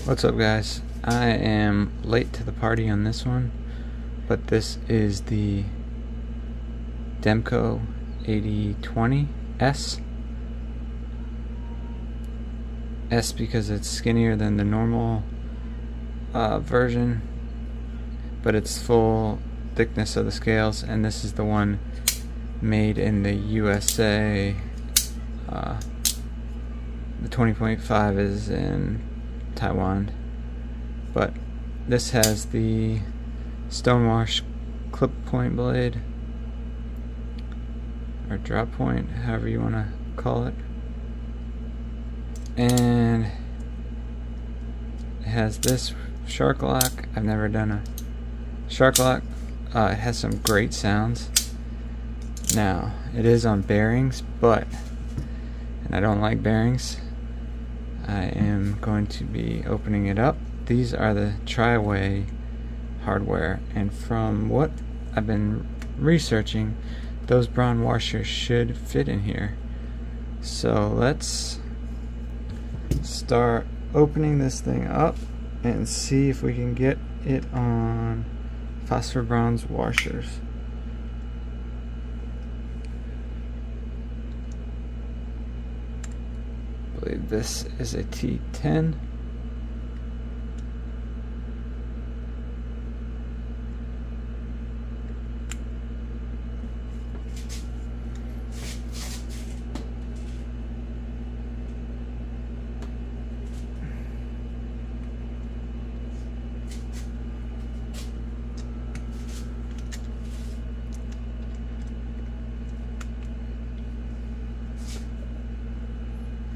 What's up, guys? I am late to the party on this one, but this is the Demko AD-20S. S because it's skinnier than the normal version, but it's full thickness of the scales, and this is the one made in the USA. The 20.5 is in Taiwan, but this has the stonewash clip point blade, or drop point, however you want to call it, and it has this shark lock. I've never done a shark lock. It has some great sounds. Now it is on bearings, and I don't like bearings. I am going to be opening it up. These are the tri-way hardware, and from what I've been researching, those brown washers should fit in here. So let's start opening this thing up and see if we can get it on phosphor bronze washers. I believe this is a T10.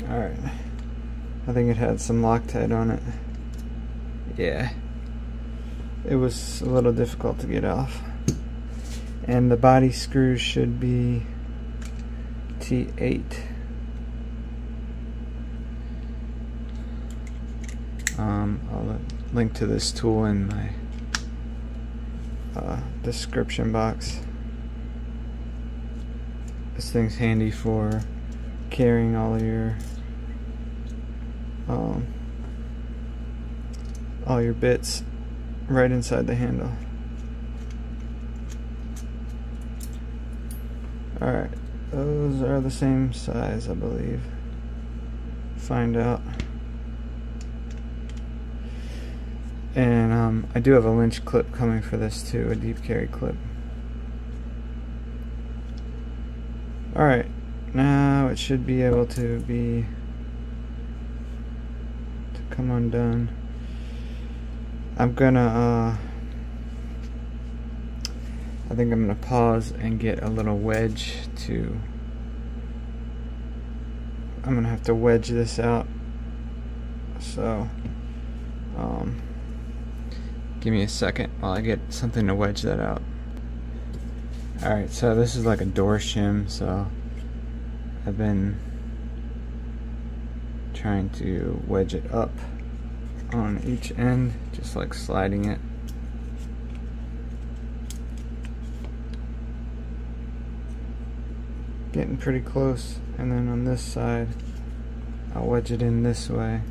Alright, I think it had some Loctite on it. Yeah, it was a little difficult to get off. And the body screws should be T8. I'll link to this tool in my description box. This thing's handy for carrying all your bits right inside the handle. Alright, those are the same size, I believe. Find out. And I do have a Lynch clip coming for this too, a deep carry clip. Alright, now it should be able to come undone. I'm gonna I think I'm gonna pause and get a little wedge I'm gonna have to wedge this out, so give me a second while I get something to wedge that out. Alright, so this is like a door shim, so I've been trying to wedge it up on each end, just like sliding it. Getting pretty close, and then on this side I'll wedge it in this way.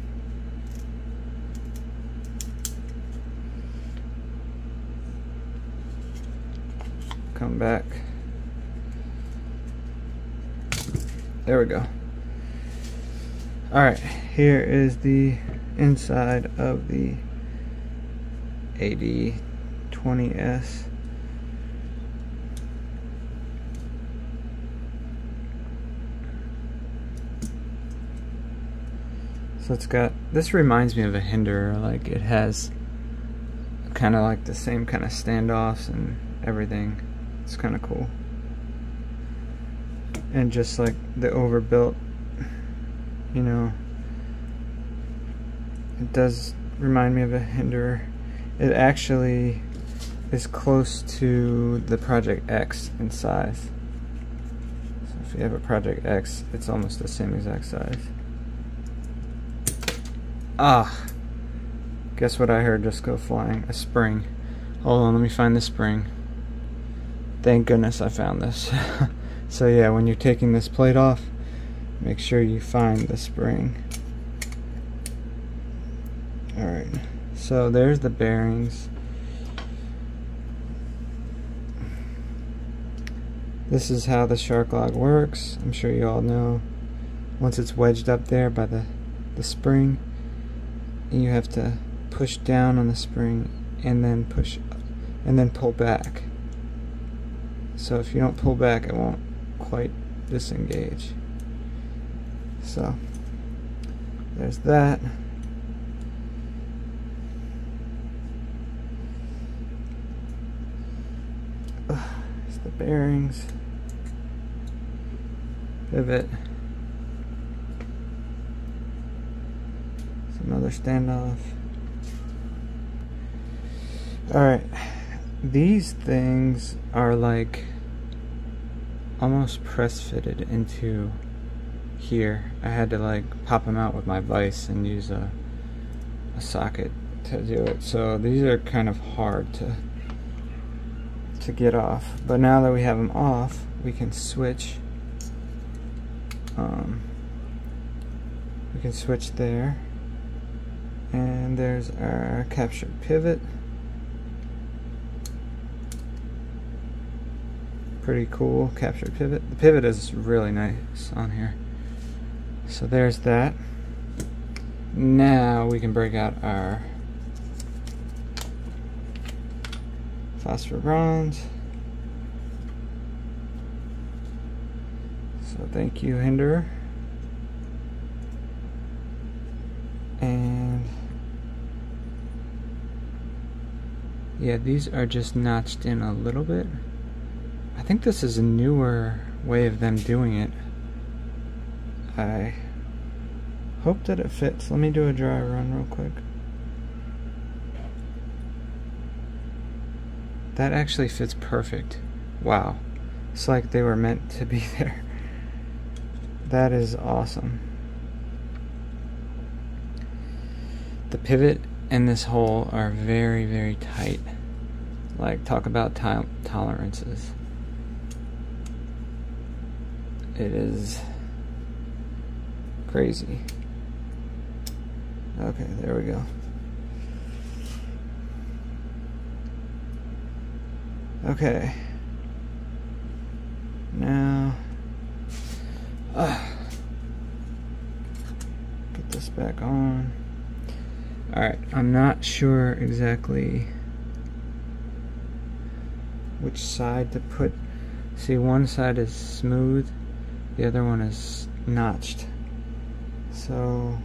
Come back. There we go. Alright, here is the inside of the AD-20S. So it's got, this reminds me of a Hinderer, like it has kind of like the same kind of standoffs and everything. It's kind of cool. And just like the overbuilt, you know, it does remind me of a Hinderer. It actually is close to the Project X in size. So if you have a Project X, it's almost the same exact size. Ah, guess what I heard just go flying? A spring. Hold on, let me find the spring. Thank goodness I found this. So yeah, when you're taking this plate off, make sure you find the spring. Alright, so there's the bearings. This is how the shark lock works. I'm sure you all know. Once it's wedged up there by the spring, you have to push down on the spring and then push up, and then pull back. So if you don't pull back, it won't quite disengage. So there's that. There's the bearings. Pivot. It's another standoff. Alright, these things are like almost press fitted into here. I had to like pop them out with my vise and use a socket to do it. So these are kind of hard to get off. But now that we have them off, we can switch. We can switch there, and there's our captured pivot. Pretty cool captured pivot. The pivot is really nice on here. So there's that. Now we can break out our phosphor bronze. So thank you, Hinderer. And yeah, these are just notched in a little bit. I think this is a newer way of them doing it. I hope that it fits. Let me do a dry run real quick. That actually fits perfect. Wow. It's like they were meant to be there. That is awesome. The pivot and this hole are very, very tight. Like, talk about tolerances. It is crazy. Okay, there we go. Okay. Now, get this back on. Alright, I'm not sure exactly which side to put. See, one side is smooth, the other one is notched. So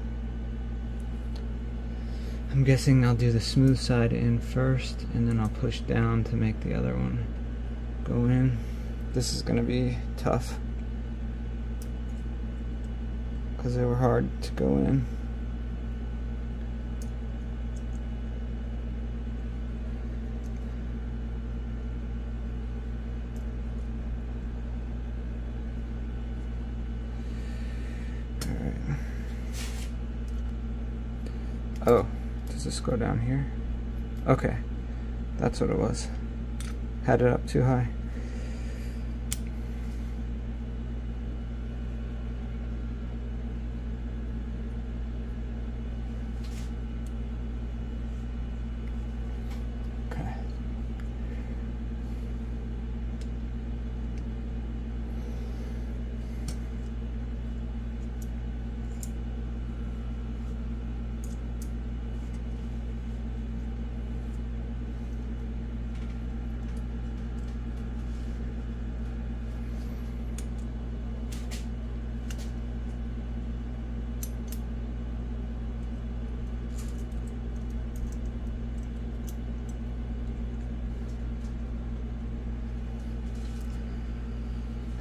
I'm guessing I'll do the smooth side in first, and then I'll push down to make the other one go in. This is going to be tough because they were hard to go in. Alright. Oh, does this go down here? Okay, that's what it was. Had it up too high.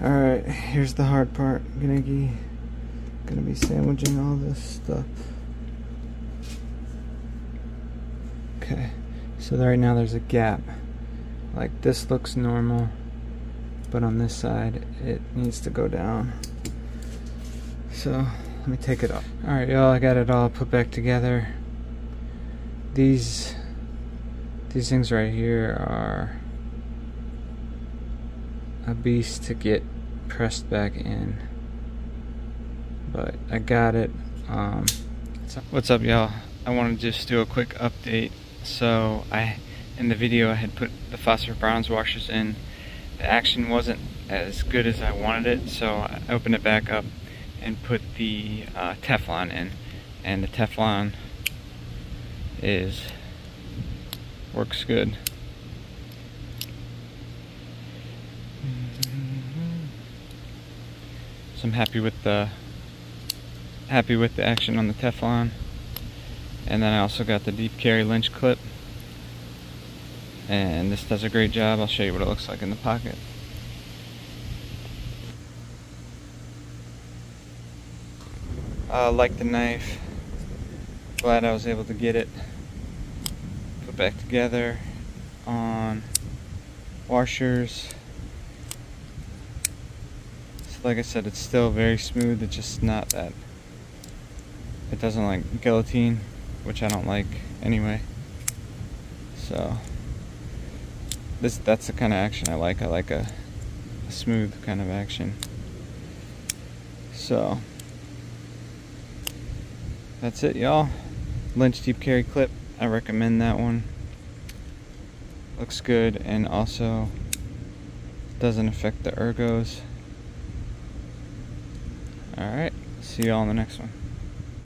Alright, here's the hard part. Gonna be sandwiching all this stuff. Okay, so right now there's a gap. Like, this looks normal, but on this side it needs to go down. So let me take it off. Alright y'all, I got it all put back together. These things right here are a beast to get pressed back in, but I got it. What's up y'all? I want to just do a quick update. So in the video I had put the phosphor bronze washers in. The action wasn't as good as I wanted it, so I opened it back up and put the Teflon in, and the Teflon works good. So I'm happy with the action on the Teflon. And then I also got the deep carry Lynch clip, and this does a great job. I'll show you what it looks like in the pocket. Like the knife, glad I was able to get it put back together on washers. So like I said, it's still very smooth. It's just not that, it doesn't like guillotine, which I don't like anyway. So that's the kind of action I like. I like a smooth kind of action. So that's it, y'all. Lynch deep carry clip, I recommend that one. Looks good, and also doesn't affect the ergos. Alright, see y'all in the next one.